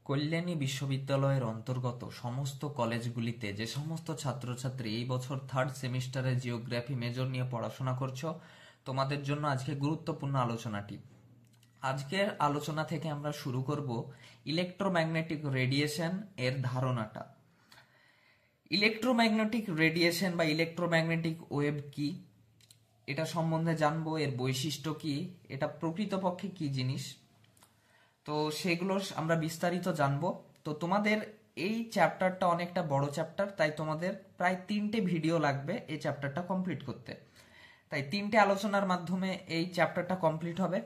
কল্যাণী বিশ্ববিদ্যালয়ের অন্তর্গত সমস্ত কলেজগুলিতে যে সমস্ত ছাত্রছাত্রী এই বছর থার্ড সেমিস্টারে জিওগ্রাফি মেজর নিয়ে পড়াশোনা করছো, তোমাদের জন্য আজকে গুরুত্বপূর্ণ আলোচনাটি। আজকের আলোচনা থেকে আমরা শুরু করব ইলেকট্রোম্যাগনেটিক রেডিয়েশন এর ধারণাটা। ইলেকট্রোম্যাগনেটিক রেডিয়েশন বা ইলেকট্রোম্যাগনেটিক ওয়েভ কি, এটা সম্বন্ধে জানবো। এর বৈশিষ্ট্য কি, এটা প্রকৃতপক্ষে কি জিনিস, তো সেগুলো আমরা বিস্তারিত জানবো। তো তোমাদের এই চ্যাপ্টারটা অনেকটা বড় চ্যাপ্টার, তাই তোমাদের প্রায় 3টে ভিডিও লাগবে এই চ্যাপ্টারটা কমপ্লিট করতে। তাই 3টে আলোচনার মাধ্যমে এই চ্যাপ্টারটা কমপ্লিট হবে।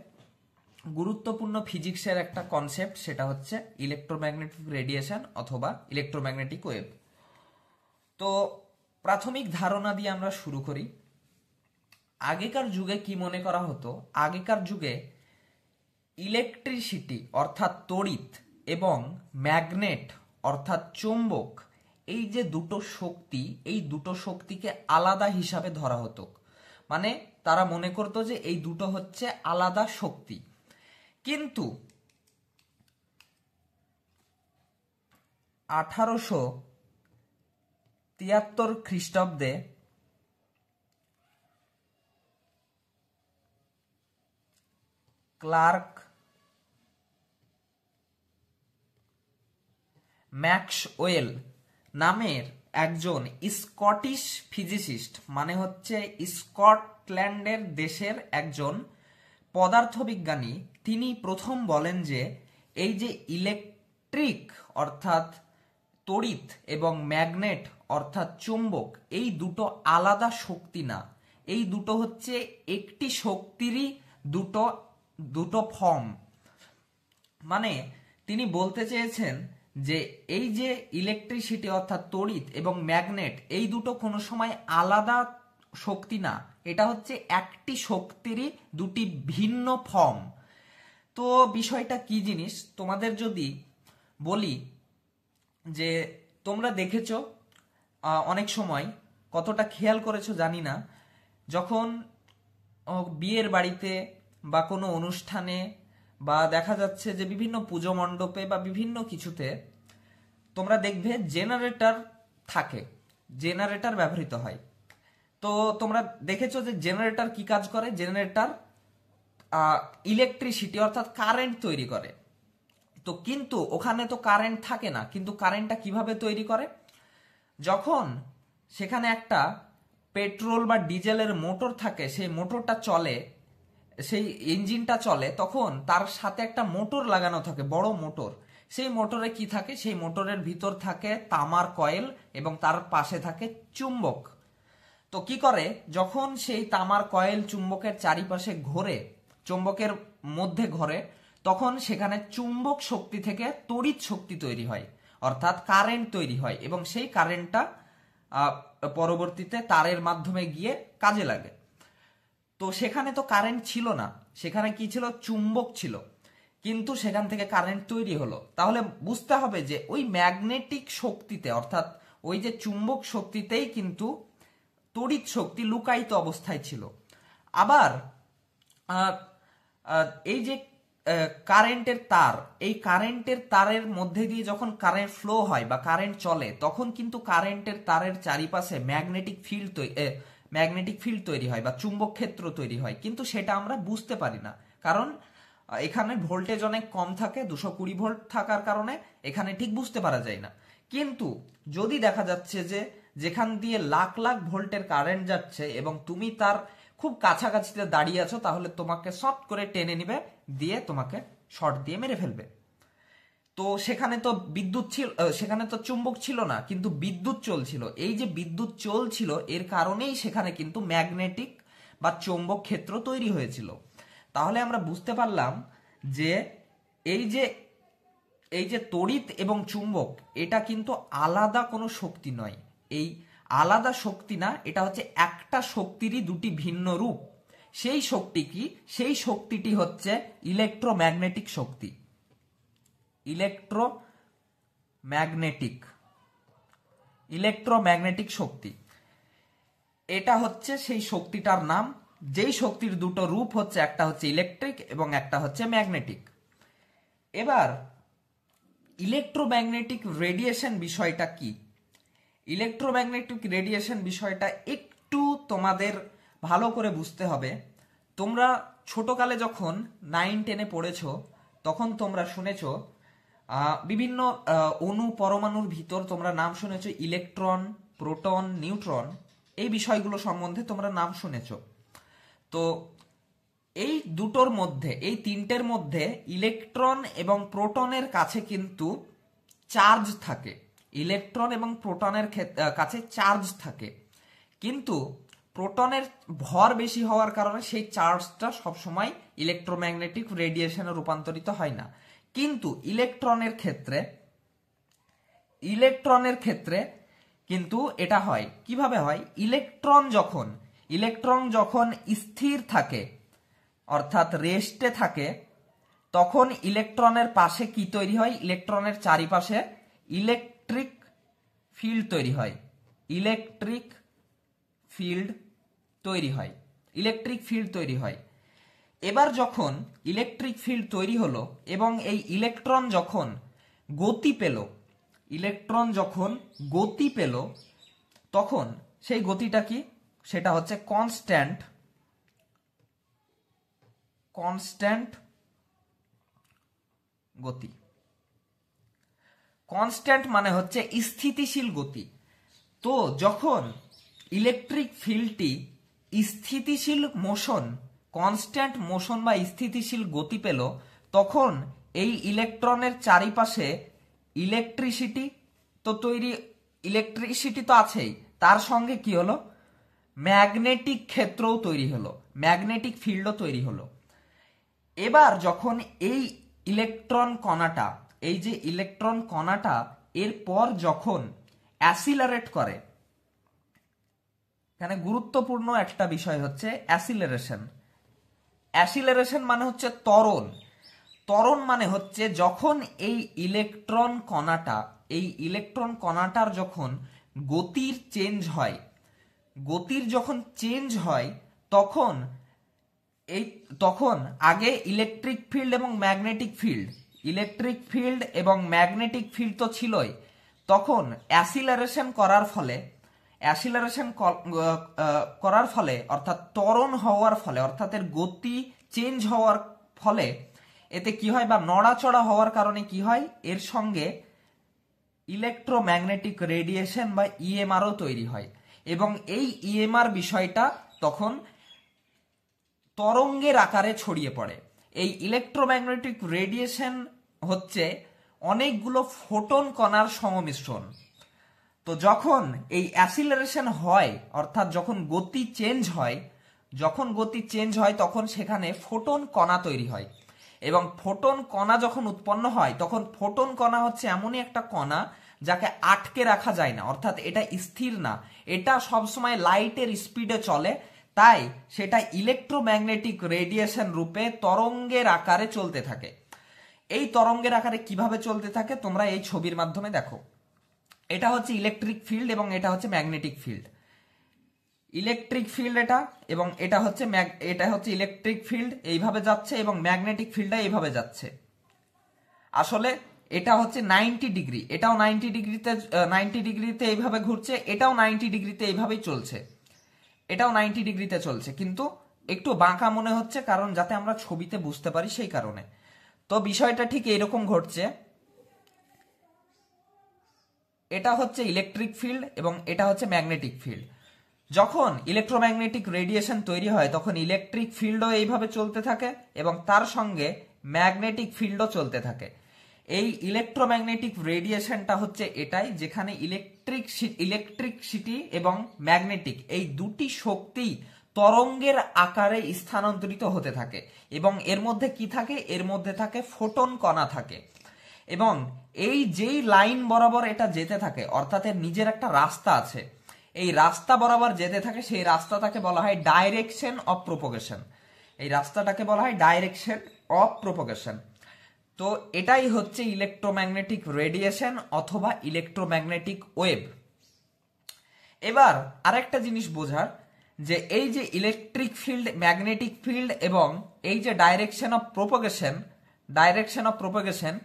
গুরুত্বপূর্ণ ফিজিক্সের একটা কনসেপ্ট, সেটা হচ্ছে ইলেকট্রোম্যাগনেটিক রেডিয়েশন অথবা ইলেকট্রোম্যাগনেটিক ওয়েভ। তো প্রাথমিক ধারণা দিয়ে আমরা শুরু করি। আগেকার যুগে কি মনে করা হতো? আগেকার যুগে ইলেকট্রিসিটি অর্থাৎ তড়িৎ এবং ম্যাগনেট অর্থাৎ চৌম্বক, এই যে দুটো শক্তি, এই দুটো শক্তিকে আলাদা হিসাবে ধরা হতো। মানে তারা মনে করতো যে এই দুটো হচ্ছে আলাদা শক্তি। কিন্তু 1873 খ্রিস্টাব্দে ক্লার্ক ম্যাক্সওয়েল নামের একজন স্কটিশ ফিজিসিস্ট, মানে হচ্ছে স্কটল্যান্ডের দেশের একজন পদার্থবিজ্ঞানী, তিনি প্রথম বলেন যে এই যে ইলেকট্রিক অর্থাৎ তড়িৎ এবং ম্যাগনেট অর্থাৎ চুম্বক, এই দুটো আলাদা শক্তি না, এই দুটো হচ্ছে একটি শক্তিরই দুটো দুটো ফর্ম। মানে তিনি বলতে চেয়েছেন যে এই যে ইলেকট্রিসিটি অর্থাৎ তড়িৎ এবং ম্যাগনেট, এই দুটো কোনো সময় আলাদা শক্তি না, এটা হচ্ছে একটি শক্তিরই দুটি ভিন্ন ফর্ম। তো বিষয়টা কি জিনিস তোমাদের যদি বলি, যে তোমরা দেখেছো অনেক সময়, কতটা খেয়াল করেছো জানি না, যখন বিয়ের বাড়িতে বা কোনো অনুষ্ঠানে বা দেখা যাচ্ছে যে বিভিন্ন পুজো মণ্ডপে বা বিভিন্ন কিছুতে তোমরা দেখবে জেনারেটর থাকে, জেনারেটর ব্যবহৃত হয়। তো তোমরা দেখেছো যে জেনারেটর কি কাজ করে? জেনারেটর ইলেকট্রিসিটি অর্থাৎ কারেন্ট তৈরি করে। তো কিন্তু ওখানে তো কারেন্ট থাকে না, কিন্তু কারেন্টটা কিভাবে তৈরি করে? যখন সেখানে একটা পেট্রোল বা ডিজেলের মোটর থাকে, সেই মোটরটা চলে, সেই ইঞ্জিনটা চলে, তখন তার সাথে একটা মোটর লাগানো থাকে, বড় মোটর। সেই মোটরে কি থাকে? সেই মোটরের ভিতর থাকে তামার কয়েল এবং তার পাশে থাকে চুম্বক। তো কি করে, যখন সেই তামার কয়েল চুম্বকের চারিপাশে ঘোরে, চুম্বকের মধ্যে ঘোরে, তখন সেখানে চুম্বক শক্তি থেকে তড়িৎ শক্তি তৈরি হয়, অর্থাৎ কারেন্ট তৈরি হয়, এবং সেই কারেন্টটা পরবর্তীতে তারের মাধ্যমে গিয়ে কাজে লাগে। তো সেখানে তো কারেন্ট ছিল না, সেখানে কি ছিল? চুম্বক ছিল, কিন্তু সেখান থেকে কারেন্ট তৈরি হলো। তাহলে বুঝতে হবে যে ওই ম্যাগনেটিক শক্তিতে অর্থাৎ ওই যে চুম্বক শক্তিতেই কিন্তু তড়িৎ শক্তি লুকায়িত অবস্থায় ছিল। আবার এই যে কারেন্টের তার, এই কারেন্টের তারের মধ্যে দিয়ে যখন কারেন্ট ফ্লো হয় বা কারেন্ট চলে, তখন কিন্তু কারেন্টের তারের চারিপাশে ম্যাগনেটিক ফিল্ড তৈরি হয় বা চুম্বক ক্ষেত্র তৈরি হয়, কিন্তু সেটা আমরা বুঝতে পারি না, কারণ এখানে ভোল্টেজ অনেক কম থাকে, 220 ভোল্ট থাকার কারণে এখানে ঠিক বুঝতে পারা যায় না। কিন্তু যদি দেখা যাচ্ছে যে যেখান দিয়ে লাখ লাখ ভোল্টের কারেন্ট যাচ্ছে এবং তুমি তার খুব কাছাকাছিতে দাঁড়িয়ে আছো, তাহলে তোমাকে শর্ট করে টেনে নিবে, দিয়ে তোমাকে শর্ট দিয়ে মেরে ফেলবে। তো সেখানে তো বিদ্যুৎ ছিল, সেখানে তো চুম্বক ছিল না, কিন্তু বিদ্যুৎ চলছিল। এই যে বিদ্যুৎ চলছিল, এর কারণেই সেখানে কিন্তু ম্যাগনেটিক বা চৌম্বক ক্ষেত্র তৈরি হয়েছিল। তাহলে আমরা বুঝতে পারলাম যে এই যে তড়িৎ এবং চুম্বক, এটা কিন্তু আলাদা কোনো শক্তি নয়, এই আলাদা শক্তি না, এটা হচ্ছে একটা শক্তিরই দুটি ভিন্ন রূপ। সেই শক্তি কি? সেই শক্তিটি হচ্ছে ইলেকট্রোম্যাগনেটিক শক্তি। ইলেকট্রোম্যাগনেটিক শক্তি, এটা হচ্ছে সেই শক্তিটার নাম, যেই শক্তির দুটো রূপ হচ্ছে, একটা হচ্ছে ইলেকট্রিক এবং একটা হচ্ছে ম্যাগনেটিক। এবার ইলেকট্রোম্যাগনেটিক রেডিয়েশন বিষয়টা কি? ইলেকট্রোম্যাগনেটিক রেডিয়েশন বিষয়টা একটু তোমাদের ভালো করে বুঝতে হবে। তোমরা ছোটকালে যখন 9-10-এ পড়েছ তখন তোমরা শুনেছ বিভিন্ন অণু পরমাণুর ভিতর তোমরা নাম শুনেছ ইলেকট্রন, প্রোটন, নিউট্রন, এই বিষয়গুলো সম্বন্ধে তোমরা নাম শুনেছ। তো এই দুটোর মধ্যে, এই তিনটের মধ্যে ইলেকট্রন এবং প্রোটনের কাছে কিন্তু চার্জ থাকে। ইলেকট্রন এবং প্রোটনের কাছে চার্জ থাকে, কিন্তু প্রোটনের ভর বেশি হওয়ার কারণে সেই চার্জটা সবসময় ইলেকট্রোম্যাগনেটিক রেডিয়েশনে রূপান্তরিত হয় না। কিন্তু ইলেকট্রনের ক্ষেত্রে কিন্তু এটা হয়। কিভাবে হয়? ইলেকট্রন যখন স্থির থাকে অর্থাৎ রেস্টে থাকে, তখন ইলেকট্রনের পাশে কি তৈরি হয়? ইলেকট্রনের চারিপাশে ইলেকট্রিক ফিল্ড তৈরি হয়। ইলেকট্রিক ফিল্ড তৈরি হয়। এবার যখন ইলেকট্রিক ফিল্ড তৈরি হলো এবং এই ইলেকট্রন যখন গতি পেল, তখন সেই গতিটা কি? সেটা হচ্ছে কনস্ট্যান্ট গতি। কনস্ট্যান্ট মানে হচ্ছে স্থিতিশীল গতি। তো যখন ইলেকট্রিক ফিল্ডটি স্থিতিশীল মোশন, কনস্ট্যান্ট মোশন বা স্থিতিশীল গতি পেল, তখন এই ইলেকট্রনের চারিপাশে ইলেকট্রিসিটি তো আছেই, তার সঙ্গে কি হলো? ম্যাগনেটিক ক্ষেত্রও তৈরি হলো, ম্যাগনেটিক ফিল্ডও তৈরি হলো। এবার যখন এই ইলেকট্রন কণাটা এরপর যখন অ্যাসিলারেট করে, এখানে গুরুত্বপূর্ণ একটা বিষয় হচ্ছে অ্যাসিলারেশন মানে হচ্ছে ত্বরণ মানে হচ্ছে যখন এই ইলেকট্রন কণাটার যখন গতির চেঞ্জ হয় তখন আগে ইলেকট্রিক ফিল্ড এবং ম্যাগনেটিক ফিল্ড তো ছিলই, তখন অ্যাসিলারেশন করার ফলে অর্থাৎ ত্বরণ হওয়ার ফলে, অর্থাৎ এর গতি চেঞ্জ হওয়ার ফলে এতে কি হয়, বা নড়াচড়া হওয়ার কারণে কি হয়, এর সঙ্গে ইলেকট্রোম্যাগনেটিক রেডিয়েশন বা ইএমআরও তৈরি হয়। এবং এই ইএমআর বিষয়টা তখন তরঙ্গের আকারে ছড়িয়ে পড়ে। এই ইলেকট্রোম্যাগনেটিক রেডিয়েশন হচ্ছে অনেকগুলো ফোটন কণার সংমিশ্রণ। তো যখন এই অ্যাসিলারেশন হয়, অর্থাৎ যখন গতি চেঞ্জ হয় তখন সেখানে ফোটন কণা তৈরি হয়। এবং ফোটন কণা যখন উৎপন্ন হয়, তখন ফোটন কণা হচ্ছে এমনই একটা কণা যাকে আটকে রাখা যায় না, অর্থাৎ এটা স্থির না, এটা সবসময় লাইটের স্পিডে চলে, তাই সেটা ইলেকট্রোম্যাগনেটিক রেডিয়েশন রূপে তরঙ্গের আকারে চলতে থাকে। এই তরঙ্গের আকারে কিভাবে চলতে থাকে তোমরা এই ছবির মাধ্যমে দেখো। এটা হচ্ছে ইলেকট্রিক ফিল্ড এবং এটা হচ্ছে ম্যাগনেটিক ফিল্ড। ইলেকট্রিক ফিল্ড এটা, এবং এটা হচ্ছে ইলেকট্রিক ফিল্ড এইভাবে যাচ্ছে এবং ম্যাগনেটিক ফিল্ডটা এইভাবে যাচ্ছে। আসলে এটা হচ্ছে 90 ডিগ্রি, এটাও 90 ডিগ্রিতে এইভাবে ঘুরছে, এটাও 90 ডিগ্রিতে এইভাবেই চলছে, এটাও 90 ডিগ্রিতে চলছে, কিন্তু একটু বাঁকা মনে হচ্ছে কারণ যাতে আমরা ছবিতে বুঝতে পারি সেই কারণে। তো বিষয়টা ঠিক এরকম ঘটছে। এটা হচ্ছে ইলেকট্রিক ফিল্ড এবং এটা হচ্ছে ম্যাগনেটিক ফিল্ড। যখন ইলেকট্রোম্যাগনেটিক রেডিয়েশন তৈরি হয় তখন ইলেকট্রিক ফিল্ডও এইভাবে চলতে থাকে এবং তার সঙ্গে ম্যাগনেটিক ফিল্ডও চলতে থাকে। এই ইলেকট্রোম্যাগনেটিক রেডিয়েশনটা হচ্ছে এটাই, যেখানে ইলেকট্রিসিটি এবং ম্যাগনেটিক এই দুটি শক্তি তরঙ্গের আকারে স্থানান্তরিত হতে থাকে। এবং এর মধ্যে কি থাকে? এর মধ্যে থাকে ফোটন কণা থাকে। এবং এই যেই লাইন বরাবর এটা যেতে থাকে, অর্থাৎ এর নিজের একটা রাস্তা আছে, এই রাস্তা বরাবর যেতে থাকে, সেই রাস্তাটাকে বলা হয় ডাইরেকশন অফ প্রোপোগেশন। এই রাস্তাটাকে বলা হয় ডাইরেকশন অফ প্রোপোগেশন। তো এটাই হচ্ছে ইলেকট্রোম্যাগনেটিক রেডিয়েশন অথবা ইলেকট্রোম্যাগনেটিক ওয়েভ। এবার আরেকটা জিনিস বোঝার, যে এই যে ইলেকট্রিক ফিল্ড, ম্যাগনেটিক ফিল্ড এবং এই যে ডাইরেকশন অফ প্রোপোগেশন,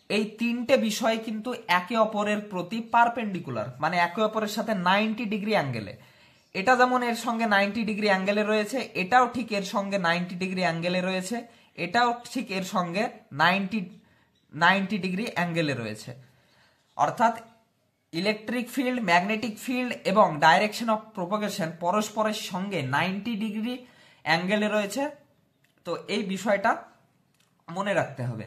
এই তিনটে বিষয় কিন্তু একে অপরের প্রতি পারপেন্ডিকুলার, মানে একে অপরের সাথে 90 ডিগ্রি অ্যাঙ্গেলে। এটা যেমন এর সঙ্গে 90 ডিগ্রি অ্যাঙ্গেলে রয়েছে, এটাও ঠিক এর সঙ্গে 90 ডিগ্রি অ্যাঙ্গেলে রয়েছে, এটাও ঠিক এর সঙ্গে 90 ডিগ্রি অ্যাঙ্গেলে রয়েছে। অর্থাৎ ইলেকট্রিক ফিল্ড, ম্যাগনেটিক ফিল্ড এবং ডাইরেকশন অফ প্রোপাগেশন পরস্পরের সঙ্গে 90 ডিগ্রি অ্যাঙ্গেলে রয়েছে। তো এই বিষয়টা মনে রাখতে হবে।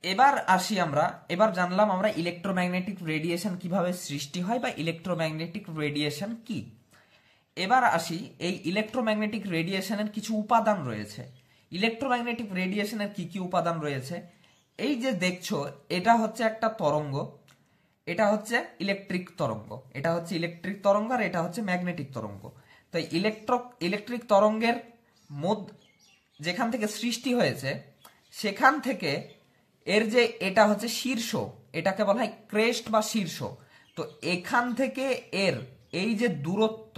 এবার আসি আমরা, এবার জানলাম আমরা ইলেকট্রোম্যাগনেটিক রেডিয়েশন কিভাবে সৃষ্টি হয় বা ইলেকট্রোম্যাগনেটিক রেডিয়েশন কি। এবার আসি, এই ইলেকট্রোম্যাগনেটিক রেডিয়েশনের কিছু উপাদান রয়েছে। ইলেকট্রোম্যাগনেটিক রেডিয়েশনের কি কি উপাদান রয়েছে? এই যে দেখছো, এটা হচ্ছে একটা তরঙ্গ, এটা হচ্ছে ইলেকট্রিক তরঙ্গ, এটা হচ্ছে ইলেকট্রিক তরঙ্গ, আর এটা হচ্ছে ম্যাগনেটিক তরঙ্গ। তো ইলেকট্রিক তরঙ্গের যেখান থেকে সৃষ্টি হয়েছে, সেখান থেকে এর যে এটা হচ্ছে শীর্ষ, এটাকে বলা হয় ক্রেস্ট বা শীর্ষ। তো এখান থেকে এর এই যে দূরত্ব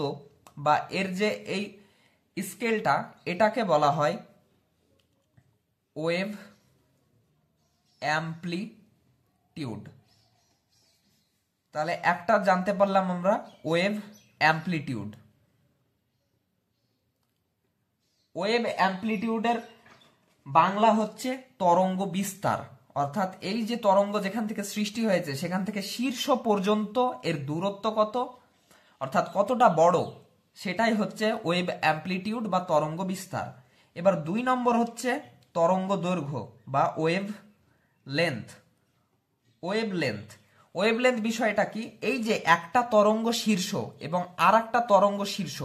বা এর যে এই স্কেলটা, এটাকে বলা হয় ওয়েভ অ্যাম্প্লিটিউড। তাহলে একটা জানতে পারলাম আমরা, ওয়েভ অ্যাম্প্লিটিউড। ওয়েভ অ্যাম্প্লিটিউডের বাংলা হচ্ছে তরঙ্গ বিস্তার। অর্থাৎ এই যে তরঙ্গ যেখান থেকে সৃষ্টি হয়েছে, সেখান থেকে শীর্ষ পর্যন্ত এর দূরত্ব কত, অর্থাৎ কতটা বড়, সেটাই হচ্ছে ওয়েভ অ্যাম্প্লিটিউড বা তরঙ্গ বিস্তার। এবার 2 নম্বর হচ্ছে তরঙ্গ দৈর্ঘ্য বা wave length. Wave length, wave length বিষয়টা কি? এই যে একটা তরঙ্গ শীর্ষ এবং আর একটা তরঙ্গ শীর্ষ,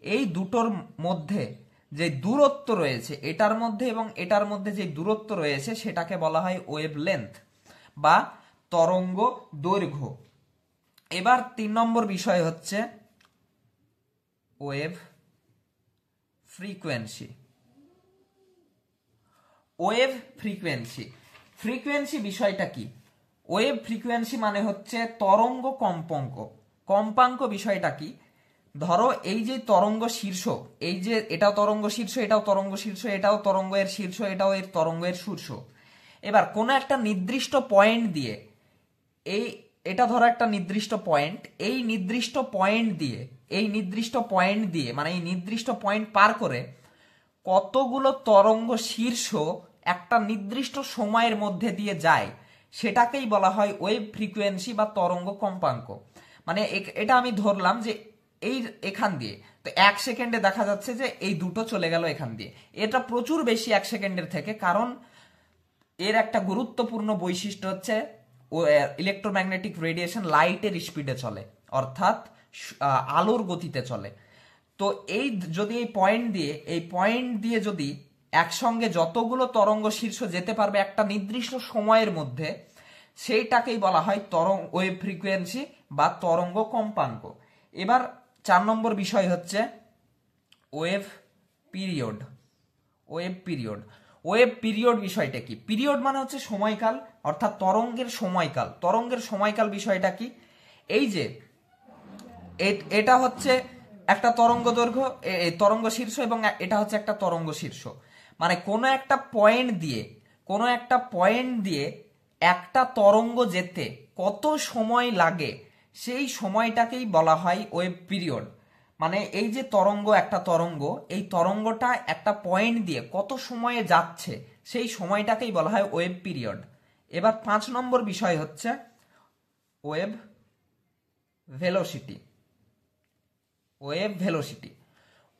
এই দুটোর মধ্যে যে দূরত্ব রয়েছে, এটার মধ্যে এবং এটার মধ্যে যে দূরত্ব রয়েছে, সেটাকে বলা হয় ওয়েভ লেন্থ বা তরঙ্গ দৈর্ঘ্য। এবার 3 নম্বর বিষয় হচ্ছে wave frequency. Wave frequency, frequency বিষয়টা কি? ওয়েভ ফ্রিকোয়েন্সি মানে হচ্ছে তরঙ্গ কম্পাঙ্ক। কম্পাঙ্ক বিষয়টা কি? ধরো এই যে তরঙ্গ শীর্ষ, এই যে এটাও তরঙ্গ শীর্ষ, এটাও তরঙ্গ শীর্ষ, এটাও তরঙ্গের শীর্ষ, এটাও এর তরঙ্গের শীর্ষ। এবার কোন একটা নির্দিষ্ট পয়েন্ট দিয়ে, এটা ধরো একটা নির্দিষ্ট পয়েন্ট, এই নির্দিষ্ট পয়েন্ট দিয়ে মানে এই নির্দিষ্ট পয়েন্ট পার করে কতগুলো তরঙ্গ শীর্ষ একটা নির্দিষ্ট সময়ের মধ্যে দিয়ে যায়, সেটাকেই বলা হয় ওয়েভ ফ্রিকোয়েন্সি বা তরঙ্গ কম্পাঙ্ক। মানে এটা আমি ধরলাম যে এই এখান দিয়ে, তো 1 সেকেন্ডে দেখা যাচ্ছে যে এই দুটো চলে গেল এখান দিয়ে। এটা প্রচুর বেশি 1 সেকেন্ডের থেকে, কারণ এর একটা গুরুত্বপূর্ণ বৈশিষ্ট্য হচ্ছে ইলেকট্রোম্যাগনেটিক রেডিয়েশন লাইটের স্পিডে চলে, অর্থাৎ আলোর গতিতে চলে। তো এই যদি এই পয়েন্ট দিয়ে যদি একসঙ্গে যতগুলো তরঙ্গ শীর্ষ যেতে পারবে একটা নির্দিষ্ট সময়ের মধ্যে, সেইটাকেই বলা হয় ওয়েভ ফ্রিকোয়েন্সি বা তরঙ্গ কম্পাঙ্ক। এবার 4 নম্বর বিষয় হচ্ছে wave period. Wave period, wave period বিষয়টা কি? পিরিয়ড মানে হচ্ছে সময়কাল, অর্থাৎ তরঙ্গের সময়কাল। তরঙ্গের সময়কাল বিষয়টা কি? এই যে এটা হচ্ছে একটা তরঙ্গ দৈর্ঘ্য, তরঙ্গ শীর্ষ, এবং এটা হচ্ছে একটা তরঙ্গ শীর্ষ। মানে কোনো একটা পয়েন্ট দিয়ে একটা তরঙ্গ যেতে কত সময় লাগে, সেই সময়টাকেই বলা হয় ওয়েভ পিরিয়ড। মানে এই যে একটা তরঙ্গ, এই তরঙ্গটা একটা পয়েন্ট দিয়ে কত সময়ে যাচ্ছে, সেই সময়টাকেই বলা হয় ওয়েভ পিরিয়ড। এবার 5 নম্বর বিষয় হচ্ছে wave velocity. Wave velocity,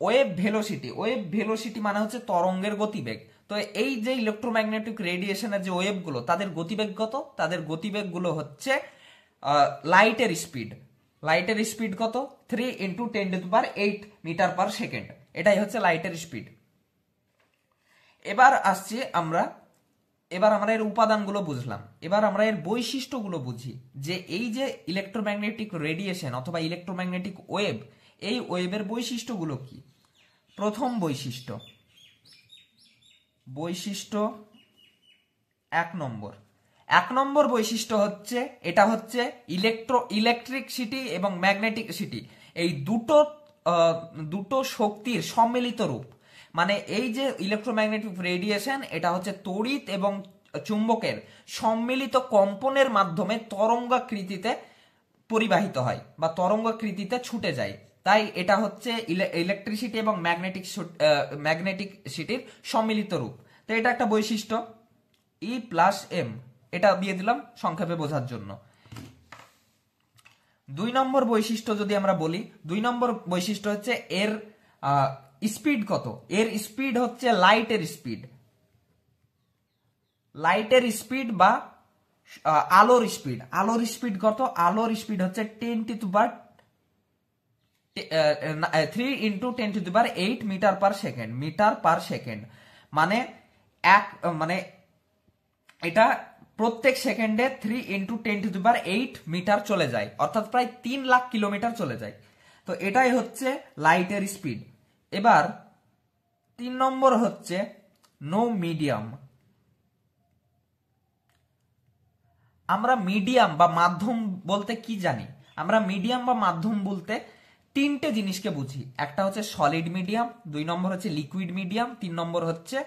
wave velocity, wave velocity মানে হচ্ছে তরঙ্গের গতিবেগ। তো এই যে ইলেকট্রোম্যাগনেটিক রেডিয়েশনের যে ওয়েভগুলো, তাদের গতিবেগ কত? তাদের গতিবেগগুলো হচ্ছে লাইটের স্পিড। লাইটের স্পিড কত? 3 × 10⁸ মিটার পার সেকেন্ড। এটাই হচ্ছে লাইটের স্পিড। এবার আসছি আমরা এর উপাদানগুলো বুঝলাম। এবার আমরা এর বৈশিষ্ট্যগুলো বুঝি, যে এই যে ইলেকট্রোম্যাগনেটিক রেডিয়েশন অথবা ইলেকট্রোম্যাগনেটিক ওয়েভ, এই ওয়েভের বৈশিষ্ট্যগুলো কি? প্রথম বৈশিষ্ট্য 1 নম্বর বৈশিষ্ট্য হচ্ছে, এটা হচ্ছে ইলেকট্রিসিটি এবং ম্যাগনেটিসিটি, এই দুটো শক্তির সম্মিলিত রূপ। মানে এই যে ইলেকট্রোম্যাগনেটিক রেডিয়েশন, এটা হচ্ছে তড়িৎ এবং চুম্বকের সম্মিলিত কম্পনের মাধ্যমে তরঙ্গাকৃতিতে পরিবাহিত হয় বা তরঙ্গাকৃতিতে ছুটে যায়। তাই এটা হচ্ছে ইলেকট্রিসিটি এবং ম্যাগনেটিক সিটির সম্মিলিত রূপ। তো এটা একটা বৈশিষ্ট্য E+M, এটা দিয়ে দিলাম সংক্ষেপে বোঝার জন্য। 2 নম্বর বৈশিষ্ট্য যদি আমরা বলি, 2 নম্বর বৈশিষ্ট্য হচ্ছে এর স্পিড কত। এর স্পিড হচ্ছে লাইটের স্পিড। লাইটের স্পিড বা আলোর স্পিড। আলোর স্পিড কত? আলোর স্পিড হচ্ছে 3 × 10⁸ metre per second. Metre per second মানে মানে এটা প্রত্যেক সেকেন্ডে 3 × 10⁸ মিটার চলে যায়, অর্থাৎ প্রায় 3 লাখ কিলোমিটার চলে যায়। তো এটাই হচ্ছে লাইটের স্পিড। এবার 3 নম্বর হচ্ছে নো মিডিয়াম। আমরা মিডিয়াম বা মাধ্যম বলতে কি জানি? আমরা মিডিয়াম বা মাধ্যম বলতে 3টে জিনিসকে বুঝি। একটা হচ্ছে সলিড মিডিয়াম, 2 নম্বর হচ্ছে লিকুইড মিডিয়াম, 3 নম্বর হচ্ছে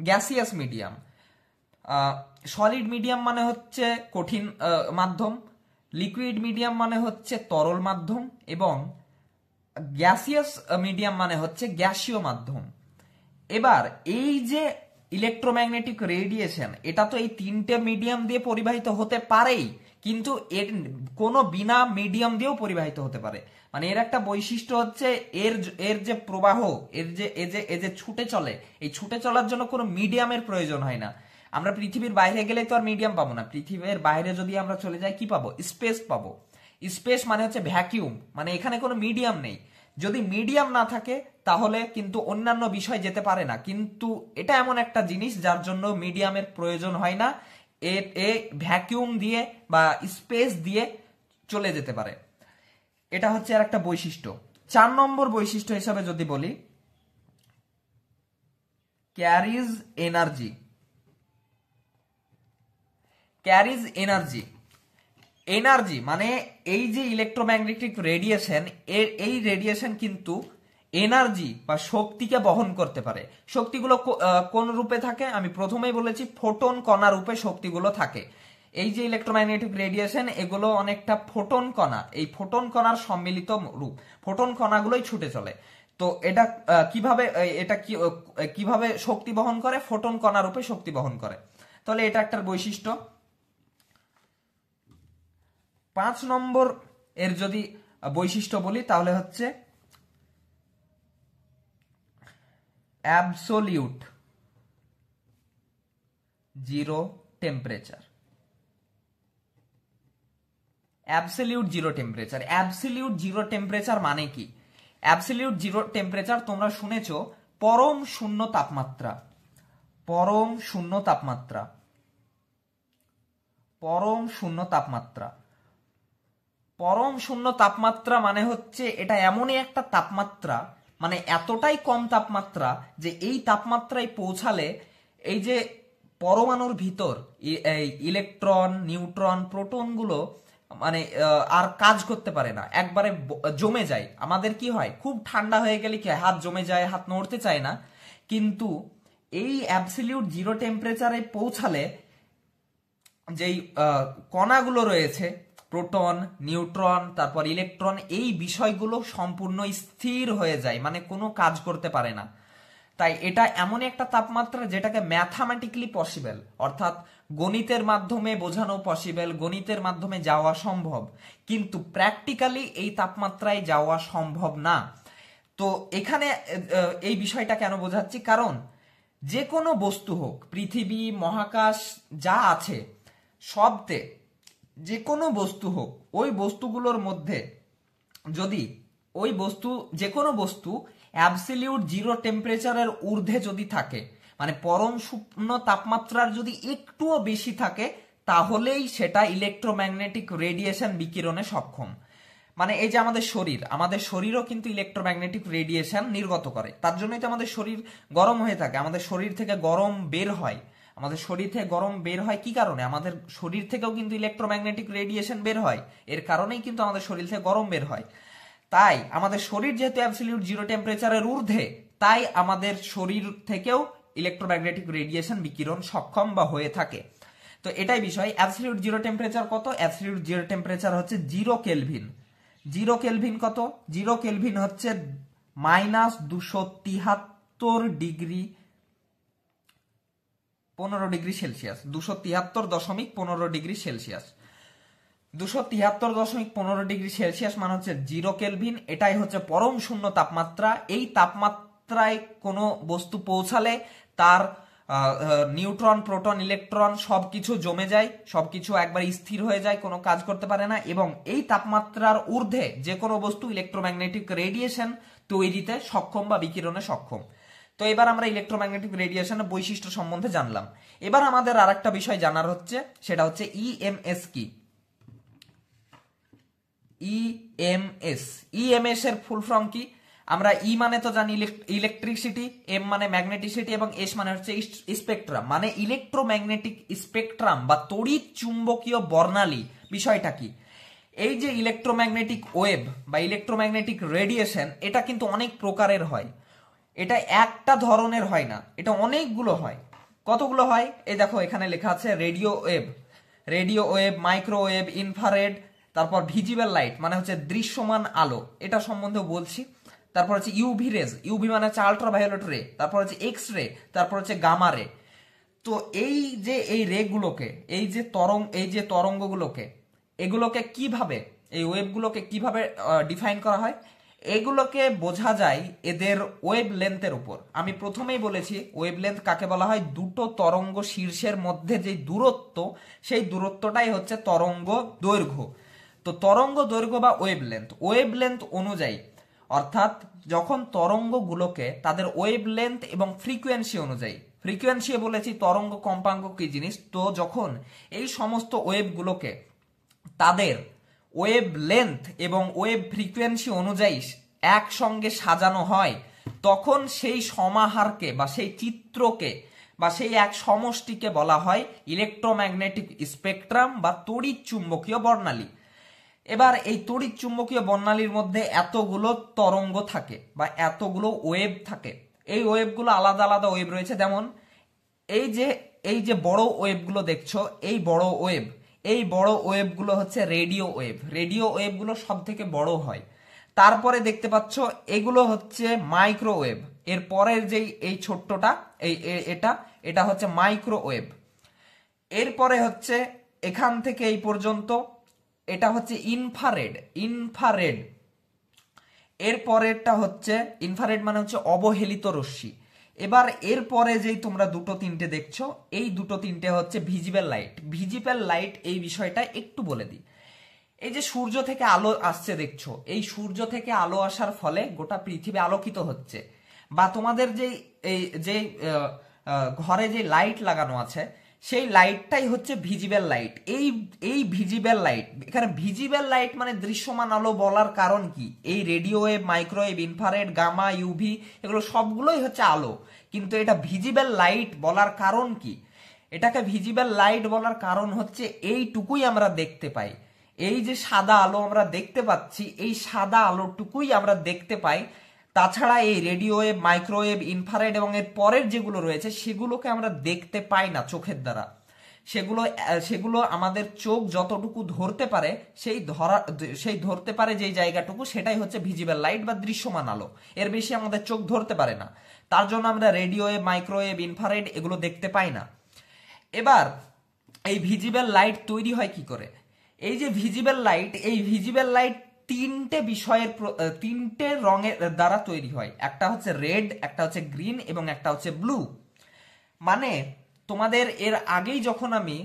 গ্যাসিয়াস মিডিয়াম। সলিড মিডিয়াম মানে হচ্ছে কঠিন মাধ্যম, লিকুইড মিডিয়াম মানে হচ্ছে তরল মাধ্যম, এবং গ্যাসিয়াস মিডিয়াম মানে হচ্ছে গ্যাসীয় মাধ্যম। এবার এই যে ইলেকট্রোম্যাগনেটিক রেডিয়েশন, এটা তো এই 3টে মিডিয়াম দিয়ে পরিবাহিত হতে পারেই, কিন্তু এর কোনো বিনা মিডিয়াম দিয়েও পরিবাহিত হতে পারে। মানে এর একটা বৈশিষ্ট্য হচ্ছে এর যে প্রবাহ, এর যে ছুটে চলে, এই ছুটে চলার জন্য কোনো মিডিয়ামের প্রয়োজন হয় না। আমরা পৃথিবীর বাইরে গেলে তো আর মিডিয়াম পাবো না। পৃথিবীর বাইরে যদি আমরা চলে যাই কি পাবো? স্পেস পাবো। স্পেস মানে হচ্ছে ভ্যাকিউম, মানে এখানে কোনো মিডিয়াম নেই। যদি মিডিয়াম না থাকে তাহলে কিন্তু অন্যান্য বিষয় যেতে পারে না, কিন্তু এটা এমন একটা জিনিস যার জন্য মিডিয়ামের প্রয়োজন হয় না। এ ভ্যাকিউম দিয়ে বা স্পেস দিয়ে চলে যেতে পারে। এটা হচ্ছে আর একটা বৈশিষ্ট্য। 4 নম্বর বৈশিষ্ট্য হিসাবে যদি বলি, carries energy. Carries energy. Energy মানে এই যে ইলেকট্রোম্যাগনেটিক রেডিয়েশন, এই রেডিয়েশন কিন্তু এনার্জি বা শক্তিকে বহন করতে পারে। শক্তিগুলো কোন রূপে থাকে? আমি প্রথমেই বলেছি ফোটন কণা রূপে শক্তিগুলো থাকে। এই যে ইলেকট্রোম্যাগনেটিক রেডিয়েশন, এগুলো অনেকটা ফোটন কণা, এই ফোটন কণার সম্মিলিত রূপ। ফোটন কণাগুলোই ছুটে চলে। তো এটা কিভাবে শক্তি বহন করে? ফোটন কণা রূপে শক্তি বহন করে। তাহলে এটা একটা বৈশিষ্ট্য। 5 নম্বর এর যদি বৈশিষ্ট্য বলি তাহলে হচ্ছে absolute zero temperature. Absolute zero temperature. Absolute zero temperature মানে কি? অ্যাবসোলিউট জিরো টেম্পারেচার তোমরা শুনেছো পরম শূন্য তাপমাত্রা। পরম শূন্য তাপমাত্রা। পরম শূন্য তাপমাত্রা। পরম শূন্য তাপমাত্রা মানে হচ্ছে এটা এমনই একটা তাপমাত্রা, মানে এতটাই কম তাপমাত্রা যে এই তাপমাত্রায় পৌঁছালে এই যে পরমাণুর ভিতর ইলেকট্রন, নিউট্রন, প্রোটনগুলো মানে আর কাজ করতে পারে না, একবারে জমে যায়। আমাদের কি হয়, খুব ঠান্ডা হয়ে গেলে কি হাত জমে যায়, হাত নড়তে চায় না। কিন্তু এই অ্যাবসলিউট জিরো টেম্পারেচারে পৌঁছালে যেই কণাগুলো রয়েছে, প্রোটন, নিউট্রন, তারপর ইলেকট্রন, এই বিষয়গুলো সম্পূর্ণ স্থির হয়ে যায়, মানে কোনো কাজ করতে পারে না। তাই এটা এমন একটা তাপমাত্রা যেটাকে ম্যাথামেটিক্যালি পসিবল, অর্থাৎ গণিতের মাধ্যমে বোঝানো পসিবল, গণিতের মাধ্যমে যাওয়া সম্ভব, কিন্তু প্র্যাকটিক্যালি এই তাপমাত্রায় যাওয়া সম্ভব না। তো এখানে এই বিষয়টা কেন বোঝাচ্ছি, কারণ যে কোনো বস্তু হোক, পৃথিবী, মহাকাশ যা আছে সবতে, যে কোনো বস্তু হোক, ওই বস্তুগুলোর মধ্যে যদি ওই বস্তু, যে কোনো বস্তু অ্যাবসলিউট জিরো টেম্পারেচারের ঊর্ধ্বে যদি থাকে, মানে পরম শূন্য তাপমাত্রার যদি একটুও বেশি থাকে, তাহলেই সেটা ইলেকট্রোম্যাগনেটিক রেডিয়েশন বিকিরণে সক্ষম। মানে এই যে আমাদের শরীরও কিন্তু ইলেকট্রোম্যাগনেটিক রেডিয়েশন নির্গত করে। তার জন্যই তো আমাদের শরীর গরম হয়ে থাকে, আমাদের শরীর থেকে গরম বের হয়। আমাদের শরীর থেকে গরম বের হয় কি কারণে? আমাদের শরীর থেকেও কিন্তু ইলেকট্রোম্যাগনেটিক রেডিয়েশন বের হয়, এর কারণেই কিন্তু আমাদের শরীর থেকে গরম বের হয়। তাই আমাদের শরীর যেহেতু অ্যাবসলিউট জিরো টেম্পারেচারের ঊর্ধ্বে, তাই আমাদের শরীর থেকেও ইলেকট্রোম্যাগনেটিক রেডিয়েশন বিকিরণ সক্ষম বা হয়ে থাকে। তো এটাই বিষয়। অ্যাবসলিউট জিরো টেম্পারেচার কত? অ্যাবসলিউট জিরো টেম্পারেচার হচ্ছে 0 কেলভিন। 0 কেলভিন কত? 0 কেলভিন হচ্ছে -273 degree Celsius, 273.15 degree Celsius. 273.15 degree Celsius মানে হচ্ছে 0 কেলভিন। এটাই হচ্ছে পরম শূন্য তাপমাত্রা। এই তাপমাত্রায় কোনো বস্তু পৌঁছালে তার নিউট্রন, প্রোটন, ইলেকট্রন সবকিছু জমে যায়, সবকিছু একবার স্থির হয়ে যায়, কোনো কাজ করতে পারে না। এবং এই তাপমাত্রার ঊর্ধ্বে যে কোনো বস্তু ইলেকট্রোম্যাগনেটিক রেডিয়েশন তৈরিতে সক্ষম বা বিকিরণে সক্ষম। তো এবার আমরা ইলেকট্রোম্যাগনেটিক রেডিয়েশনের বৈশিষ্ট্য সম্বন্ধে জানলাম। এবার আমাদের আরেকটা বিষয় জানার হচ্ছে, সেটা হচ্ছে ইএমএস কি। ইএমএস, ইএমএস এর ফুল ফর্ম কি? আমরা ই মানে তো জানি ইলেকট্রিসিটি, এম মানে ম্যাগনেটিসিটি এবং এস মানে হচ্ছে স্পেকট্রাম, মানে ইলেকট্রোম্যাগনেটিক স্পেকট্রাম বা তড়িৎ চুম্বকীয় বর্ণালী। বিষয়টা কি? এই যে ইলেকট্রোম্যাগনেটিক ওয়েভ বা ইলেকট্রোম্যাগনেটিক রেডিয়েশন, এটা কিন্তু অনেক প্রকারের হয়। এটা একটা ধরনের হয় না, এটা অনেকগুলো হয়। কতগুলো হয়? এই দেখো এখানে লেখা আছে radio wave, radio wave, microwave, infrared, তারপর ভিজিবল লাইট মানে হচ্ছে দৃশ্যমান আলো, এটা সম্বন্ধে বলছি। তারপর হচ্ছে ইউভি রেজ, ইউভি মানে হচ্ছে আল্ট্রাভায়োলেট রে, তারপর হচ্ছে এক্স রে, তারপর হচ্ছে গামা রে। তো এই যে এই রে গুলোকে, এই যে তরঙ্গগুলোকে, এগুলোকে কিভাবে, এই ওয়েভগুলোকে কিভাবে ডিফাইন করা হয়? এগুলোকে বোঝা যায় এদের ওয়েভ লেন্থের উপর। আমি প্রথমেই বলেছি ওয়েভ লেন্থ কাকে বলা হয়? দুটো তরঙ্গ শীর্ষের মধ্যে যে দূরত্ব, সেই দূরত্বটাই হচ্ছে তরঙ্গ দৈর্ঘ্য। তো তরঙ্গ দৈর্ঘ্য বা ওয়েভ লেন্থ অনুযায়ী, অর্থাৎ যখন তরঙ্গগুলোকে তাদের ওয়েভ লেন্থ এবং ফ্রিকোয়েন্সি অনুযায়ী, ফ্রিকোয়েন্সি বলেছি তরঙ্গ কম্পাঙ্ক কি জিনিস, তো যখন এই সমস্ত ওয়েভগুলোকে তাদের ওয়েভ লেন্থ এবং ওয়েভ ফ্রিকোয়েন্সি অনুযায়ী একসঙ্গে সাজানো হয়, তখন সেই সমাহারকে বা সেই চিত্রকে বা সেই এক সমষ্টিকে বলা হয় ইলেকট্রোম্যাগনেটিক স্পেকট্রাম বা তড়িৎ চুম্বকীয় বর্ণালী। এবার এই তড়িৎ চুম্বকীয় বর্ণালীর মধ্যে এতগুলো তরঙ্গ থাকে বা এতগুলো ওয়েভ থাকে। এই ওয়েভগুলো আলাদা আলাদা ওয়েভ রয়েছে। যেমন এই যে বড় ওয়েভগুলো দেখছো, এই বড় ওয়েভগুলো হচ্ছে রেডিও ওয়েভ। রেডিও ওয়েভগুলো সব থেকে বড় হয়। তারপরে দেখতে পাচ্ছ এগুলো হচ্ছে মাইক্রোওয়েভ। এর পরের যেই এই ছোট্টটা, এটা হচ্ছে মাইক্রোওয়েভ। এরপরে হচ্ছে এখান থেকে এই পর্যন্ত এটা হচ্ছে ইনফ্রারেড। এর পরেরটা হচ্ছে ইনফ্রারেড মানে হচ্ছে অবহেলিত রশ্মি। এবার এরপরে যেই তোমরা দুটো তিনটে দেখছো, এই দুটো তিনটে হচ্ছে ভিজিবল লাইট। এই বিষয়টা একটু বলে দিই। এই যে সূর্য থেকে আলো আসছে দেখছো, এই সূর্য থেকে আলো আসার ফলে গোটা পৃথিবী আলোকিত হচ্ছে। বা তোমাদের যে ঘরে যে লাইট লাগানো আছে, সেই লাইটটাই হচ্ছে ভিজিবল লাইট। এই ভিজিবল লাইট, এখানে ভিজিবল লাইট মানে দৃশ্যমান আলো বলার কারণ কি? এই radio wave, microwave, infrared, gamma, UV এগুলো সবগুলোই হচ্ছে আলো, কিন্তু এটা ভিজিবল লাইট বলার কারণ কি? এটাকে ভিজিবল লাইট বলার কারণ হচ্ছে এইটুকুই আমরা দেখতে পাই। এই যে সাদা আলো আমরা দেখতে পাচ্ছি, এই সাদা আলোটুকুই আমরা দেখতে পাই। তাছাড়া এই রেডিও ওয়েভ, মাইক্রোওয়েভ, ইনফ্রারেড এবং এর পরের যেগুলো রয়েছে সেগুলোকে আমরা দেখতে পাই না চোখের দ্বারা। সেগুলো আমাদের চোখ যতটুকু ধরতে পারে, সেই ধরতে পারে যেই জায়গাটুকু, সেটাই হচ্ছে ভিজিবল লাইট বা দৃশ্যমান আলো। এর বেশি আমাদের চোখ ধরতে পারে না। তার জন্য আমরা রেডিও ওয়েভ, মাইক্রোওয়েভ, ইনফ্রারেড এগুলো দেখতে পাই না। এবার এই ভিজিবল লাইট তৈরি হয় কি করে? এই যে ভিজিবল লাইট তিনটে রঙের দ্বারা তৈরি হয়। একটা হচ্ছে রেড, একটা হচ্ছে গ্রিন এবং একটা হচ্ছে ব্লু। মানে তোমাদের এর আগেই যখন আমি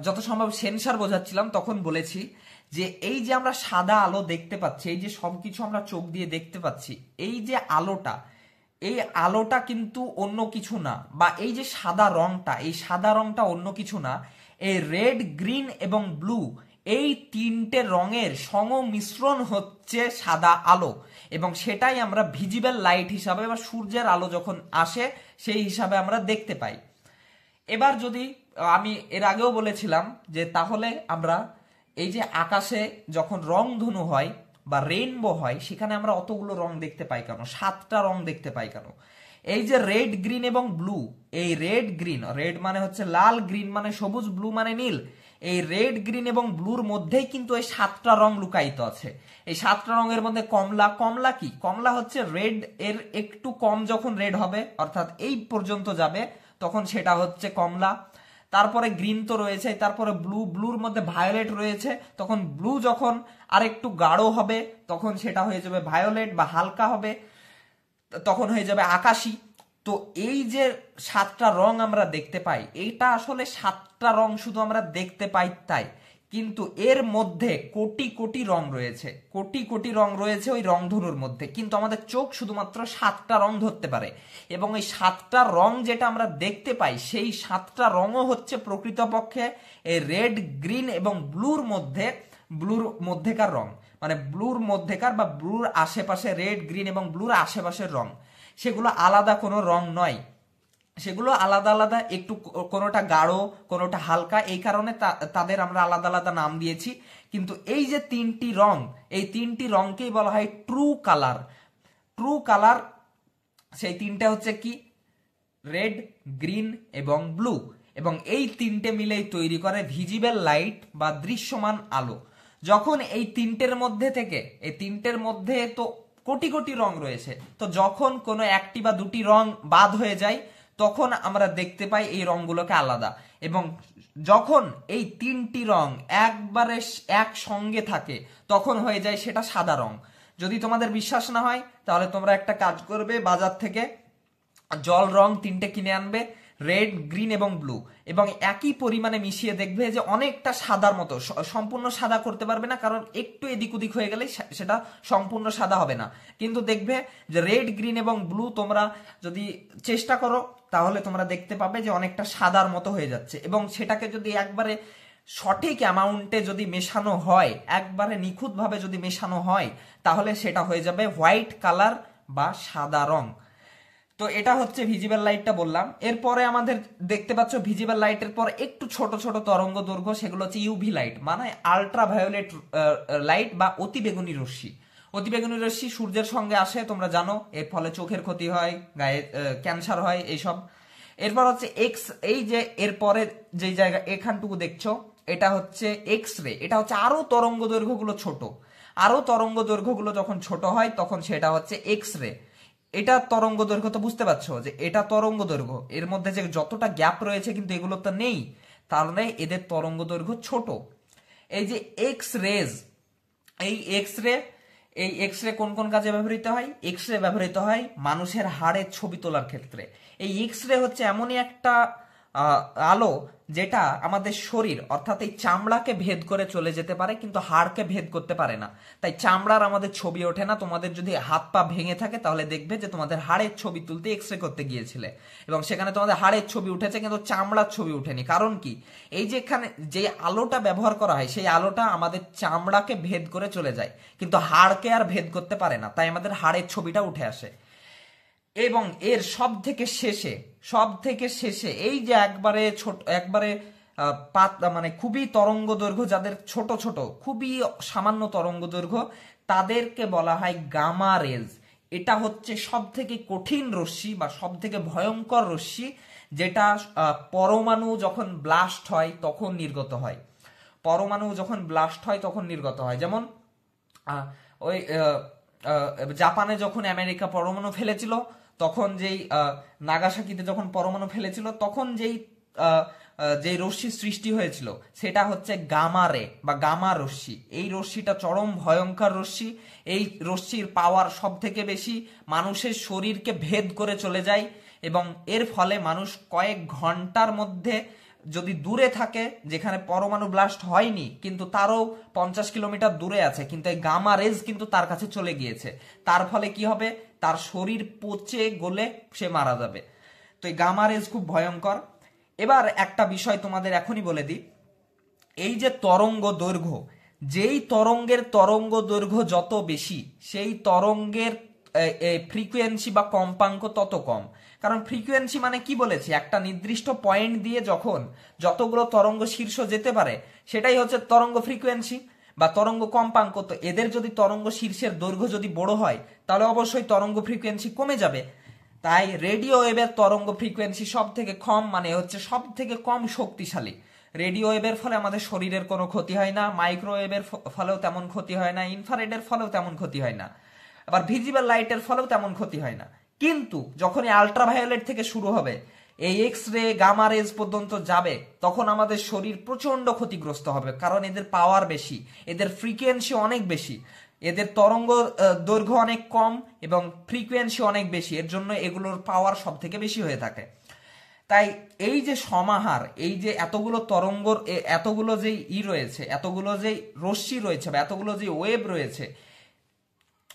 যত সম্ভব সেন্সার বোঝাচ্ছিলাম, তখন বলেছি যে এই যে আমরা সাদা আলো দেখতে পাচ্ছি, এই যে সবকিছু আমরা চোখ দিয়ে দেখতে পাচ্ছি, এই যে আলোটা কিন্তু অন্য কিছু না, বা এই যে সাদা রংটা অন্য কিছু না। এই রেড, গ্রিন এবং ব্লু, এই তিনটে রঙের সংমিশ্রণ হচ্ছে সাদা আলো, এবং সেটাই আমরা ভিজিবল লাইট হিসাবে বা সূর্যের আলো যখন আসে সেই হিসাবে আমরা দেখতে পাই। এবার যদি আমি এর আগেও বলেছিলাম যে তাহলে আমরা এই যে আকাশে যখন রংধনু হয় বা রেইনবো হয়, সেখানে আমরা অতগুলো রং দেখতে পাই কেন? 7টা রং দেখতে পাই কেন? এই যে রেড, গ্রিন এবং ব্লু, এই রেড গ্রিন, রেড মানে হচ্ছে লাল, গ্রিন মানে সবুজ, ব্লু মানে নীল, এই রেড গ্রিন এবং ব্লুর মধ্যেই কিন্তু এই 7টা রং লুকায়িত আছে। এই 7টা রঙের মধ্যে কমলা, কমলা কি? কমলা হচ্ছে রেড এর একটু কম যখন রেড হবে, অর্থাৎ এই পর্যন্ত যাবে, তখন সেটা হচ্ছে কমলা। তারপরে গ্রিন তো রয়েছে, তারপরে ব্লু, ব্লুর মধ্যে ভায়োলেট রয়েছে, তখন ব্লু যখন আর একটু গাঢ় হবে তখন সেটা হয়ে যাবে ভায়োলেট, বা হালকা হবে তখন হয়ে যাবে আকাশী। তো এই যে 7টা রং আমরা দেখতে পাই, এইটা আসলে 7টা রং শুধু আমরা দেখতে পাই তাই, কিন্তু এর মধ্যে কোটি কোটি রং রয়েছে, কোটি কোটি রং রয়েছে ওই রংধনুর মধ্যে, কিন্তু আমাদের চোখ শুধুমাত্র 7টা রং ধরতে পারে। এবং এই 7টা রং যেটা আমরা দেখতে পাই, সেই 7টা রঙও হচ্ছে প্রকৃতপক্ষে এই রেড, গ্রিন এবং ব্লুর মধ্যে, ব্লুর মধ্যেকার রং, মানে ব্লুর মধ্যেকার বা ব্লুর আশেপাশে, রেড, গ্রিন এবং ব্লুর আশেপাশের রং। সেগুলো আলাদা কোনো রং নয়, সেগুলো আলাদা আলাদা, একটু কোনোটা গাঢ়, কোনোটা হালকা, এই কারণে তাদের আমরা আলাদা আলাদা নাম দিয়েছি। কিন্তু এই যে 3টি রং, এই 3টি রংকেই বলা হয় ট্রু কালার। ট্রু কালার সেই 3টা হচ্ছে কি? রেড, গ্রিন এবং ব্লু। এবং এই 3টে মিলেই তৈরি করে ভিজিবল লাইট বা দৃশ্যমান আলো। যখন এই 3টের মধ্যে থেকে, এই 3টের মধ্যে তো কোটি কোটি রং রয়েছে, তো যখন কোনো একটি বা দুটি রং বাদ হয়ে যায় তখন আমরা দেখতে পাই এই রংগুলোকে আলাদা। এবং যখন এই 3টি রং একবারে একসঙ্গে থাকে তখন হয়ে যায় সেটা সাদা রং। যদি তোমাদের বিশ্বাস না হয় তাহলে তোমরা একটা কাজ করবে, বাজার থেকে জল রং 3টে কিনে আনবে, রেড, গ্রিন এবং ব্লু, এবং একই পরিমাণে মিশিয়ে দেখবে যে অনেকটা সাদার মতো, সম্পূর্ণ সাদা করতে পারবে না, কারণ একটু এদিক ওদিক হয়ে গেলে সেটা সম্পূর্ণ সাদা হবে না, কিন্তু দেখবে যে রেড, গ্রিন এবং ব্লু তোমরা যদি চেষ্টা করো তাহলে তোমরা দেখতে পাবে যে অনেকটা সাদার মতো হয়ে যাচ্ছে। এবং সেটাকে যদি একবারে সঠিক অ্যামাউন্টে যদি মেশানো হয়, একবারে নিখুঁতভাবে যদি মেশানো হয়, তাহলে সেটা হয়ে যাবে হোয়াইট কালার বা সাদা রং। তো এটা হচ্ছে ভিজিবল লাইটটা বললাম। এরপরে আমাদের দেখতে পাচ্ছ ভিজিবল লাইটের পর একটু ছোট ছোট তরঙ্গ দৈর্ঘ্য, সেগুলো হচ্ছে ইউভি লাইট, মানে আলট্রা ভায়োলেট লাইট বা অতিবেগুনি রশ্মি। অতিবেগুনি রশ্মি সূর্যের সঙ্গে আসে, তোমরা জানো, এর ফলে চোখের ক্ষতি হয়, গায়ে ক্যান্সার হয়, এইসব। এরপর হচ্ছে এক্স, এই যে এরপরে যে জায়গা এখানটুকু দেখছো, এটা হচ্ছে এক্স রে। এটা হচ্ছে আরো তরঙ্গ দৈর্ঘ্যগুলো ছোট, আরো তরঙ্গ দৈর্ঘ্যগুলো যখন ছোট হয় তখন সেটা হচ্ছে এক্স রে। এটা তরঙ্গ দৈর্ঘ্য, তো বুঝতে পারছো যে এটা তরঙ্গ দৈর্ঘ্য, এর মধ্যে যে যতটা গ্যাপ রয়েছে কিন্তু এগুলো তো নেই, তাহলে এদের তরঙ্গ দৈর্ঘ্য ছোট। এই যে এক্স রেজ, এই এক্স রে, এই এক্স রে কোন কোন কাজে ব্যবহৃত হয়? এক্স রে ব্যবহৃত হয় মানুষের হাড়ের ছবি তোলার ক্ষেত্রে। এই এক্স রে হচ্ছে এমনই একটা আলো যেটা আমাদের শরীর, অর্থাৎ এই চামড়াকে ভেদ করে চলে যেতে পারে, কিন্তু হাড়কে ভেদ করতে পারে না। তাই চামড়ার আমাদের ছবি ওঠে না। তোমাদের যদি হাত পা ভেঙে থাকে তাহলে দেখবে যে তোমাদের হাড়ের ছবি তুলতে এক্স রে করতে গিয়েছিলে এবং সেখানে তোমাদের হাড়ের ছবি উঠেছে কিন্তু চামড়ার ছবি উঠেনি। কারণ কি? এই যে এখানে যে আলোটা ব্যবহার করা হয় সেই আলোটা আমাদের চামড়াকে ভেদ করে চলে যায়, কিন্তু হাড়কে আর ভেদ করতে পারে না, তাই আমাদের হাড়ের ছবিটা উঠে আসে। এবং এর সব থেকে শেষে, সব থেকে শেষে এই যে একবারে ছোট, একবারে মানে খুবই তরঙ্গ দৈর্ঘ্য যাদের ছোট ছোট, খুবই সামান্য তরঙ্গ দৈর্ঘ্য, তাদেরকে বলা হয় গামা রেজ। এটা হচ্ছে সব থেকে কঠিন রশ্মি বা সব থেকে ভয়ঙ্কর রশ্মি, যেটা পরমাণু যখন ব্লাস্ট হয় তখন নির্গত হয়। পরমাণু যখন ব্লাস্ট হয় তখন নির্গত হয়। যেমন ওই জাপানে যখন আমেরিকা পরমাণু ফেলেছিল, তখন যেই নাগাসাকিতে যখন পরমাণু ফেলেছিল, তখন যেই যে রশ্মি সৃষ্টি হয়েছিল সেটা হচ্ছে গামা রে বা গামা রশ্মি। এই রশ্মিটা চরম ভয়ঙ্কর রশ্মি। এই রশ্মির পাওয়ার সব থেকে বেশি, মানুষের শরীরকে ভেদ করে চলে যায় এবং এর ফলে মানুষ কয়েক ঘন্টার মধ্যে, যদি দূরে থাকে যেখানে পরমাণু ব্লাস্ট হয়নি কিন্তু তারও 50 কিলোমিটার দূরে আছে, কিন্তু এই গামা রেজ কিন্তু তার কাছে চলে গিয়েছে, তার ফলে কি হবে? তার শরীর পচে গলে সে মারা যাবে। তো এই গামা রেজ খুব ভয়ঙ্কর। এবার একটা বিষয় তোমাদের এখনই বলে দিই, এই যে তরঙ্গ দৈর্ঘ্য, যেই তরঙ্গের তরঙ্গ দৈর্ঘ্য যত বেশি, সেই তরঙ্গের ফ্রিকোয়েন্সি বা কম্পাঙ্ক তত কম। কারণ ফ্রিকোয়েন্সি মানে কি বলেছি, একটা নির্দিষ্ট পয়েন্ট দিয়ে যখন যতগুলো তরঙ্গ শীর্ষ যেতে পারে সেটাই হচ্ছে তরঙ্গ ফ্রিকোয়েন্সি বা তরঙ্গ কম্পাঙ্ক। তো এদের যদি তরঙ্গ শীর্ষের দৈর্ঘ্য যদি বড় হয় তাহলে অবশ্যই তরঙ্গ ফ্রিকোয়েন্সি কমে যাবে। তাই রেডিও ওয়েভের তরঙ্গ ফ্রিকোয়েন্সি সব থেকে কম, মানে হচ্ছে সব থেকে কম শক্তিশালী। রেডিও ওয়েভের ফলে আমাদের শরীরের কোনো ক্ষতি হয় না, মাইক্রোওয়েভের ফলেও তেমন ক্ষতি হয় না, ইনফ্রারেডের ফলেও তেমন ক্ষতি হয় না, আবার ভিজিবল লাইটের ফলেও তেমন ক্ষতি হয় না। কিন্তু যখনই আল্ট্রাভায়োলেট থেকে শুরু হবে, এই এক্স রে গামা রেজ পর্যন্ত যাবে, তখন আমাদের শরীর প্রচন্ড ক্ষতিগ্রস্ত হবে, কারণ এদের পাওয়ার বেশি, এদের ফ্রিকোয়েন্সি অনেক বেশি, এদের তরঙ্গ দৈর্ঘ্য অনেক কম এবং ফ্রিকোয়েন্সি অনেক বেশি, এর জন্য এগুলোর পাওয়ার সব থেকে বেশি হয়ে থাকে। তাই এই যে সমাহার, এই যে এতগুলো তরঙ্গর এতগুলো যে রয়েছে, এতগুলো যে রশ্মি রয়েছে বা এতগুলো যে ওয়েভ রয়েছে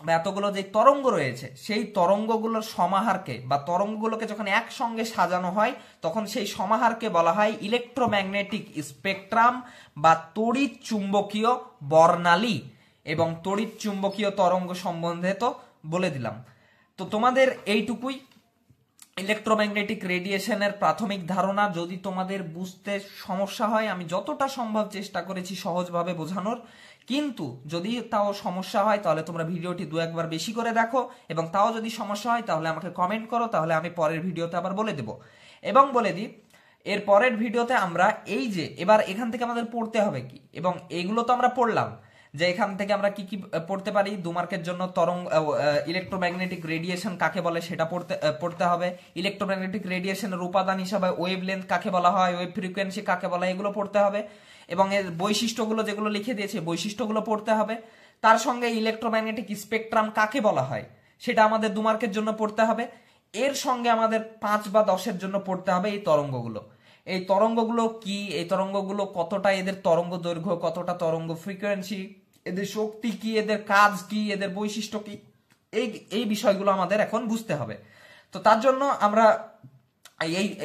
বা এতগুলো যে তরঙ্গ রয়েছে, সেই তরঙ্গগুলোর সমাহারকে বা তরঙ্গগুলোকে যখন একসঙ্গে সাজানো হয়, তখন সেই সমাহারকে বলা হয় ইলেকট্রোম্যাগনেটিক স্পেকট্রাম বা তড়িৎ চুম্বকীয় বর্ণালী। এবং তড়িৎ চুম্বকীয় তরঙ্গ সম্বন্ধে তো বলে দিলাম। তো তোমাদের এইটুকুই ইলেকট্রোম্যাগনেটিক রেডিয়েশনের প্রাথমিক ধারণা। যদি তোমাদের বুঝতে সমস্যা হয়, আমি যতটা সম্ভব চেষ্টা করেছি সহজভাবে বোঝানোর, কিন্তু যদি তাও সমস্যা হয় তাহলে তোমরা ভিডিওটি দু একবার বেশি করে দেখো, এবং তাও যদি সমস্যা হয় তাহলে আমাকে কমেন্ট করো, তাহলে আমি পরের ভিডিওতে আবার বলে দেব। এবং বলে দিই, এর পরের ভিডিওতে আমরা এই যে এবার এখান থেকে আমাদের পড়তে হবে কি, এবং এগুলো তো আমরা পড়লাম যে এখান থেকে আমরা কি কি পড়তে পারি। 2 মার্কের জন্য তরঙ্গ ইলেকট্রোম্যাগনেটিক রেডিয়েশন কাকে বলে সেটা পড়তে হবে। ইলেকট্রোম্যাগনেটিক রেডিয়েশনের উপাদান হিসাবে ওয়েভ লেন্থ কাকে বলা হয়, ওয়েভ ফ্রিকোয়েন্সি কাকে বলা হয়, এগুলো পড়তে হবে। এবং এর বৈশিষ্ট্যগুলো যেগুলো লিখে দিয়েছে, বৈশিষ্ট্যগুলো পড়তে হবে। তার সঙ্গে ইলেকট্রোম্যাগনেটিক স্পেকট্রাম কাকে বলা হয় সেটা আমাদের 2 মার্কের জন্য পড়তে হবে। এর সঙ্গে আমাদের 5 বা 10-এর জন্য পড়তে হবে এই তরঙ্গগুলো। এই তরঙ্গগুলো কি, এই তরঙ্গগুলো কতটা, এদের তরঙ্গ দৈর্ঘ্য কতটা, তরঙ্গ ফ্রিকোয়েন্সি, এদের শক্তি কি, এদের কাজ কি, এদের বৈশিষ্ট্য কি, এই বিষয়গুলো আমাদের এখন বুঝতে হবে। তো তার জন্য আমরা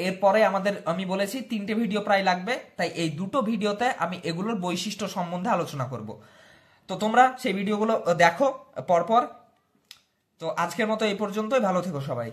এরপরে আমাদের আমি বলেছি 3টে ভিডিও প্রায় লাগবে, তাই এই 2টো ভিডিওতে আমি এগুলোর বৈশিষ্ট্য সম্বন্ধে আলোচনা করব। তো তোমরা সেই ভিডিওগুলো দেখো পরপর। তো আজকের মতো এই পর্যন্তই, ভালো থেকো সবাই।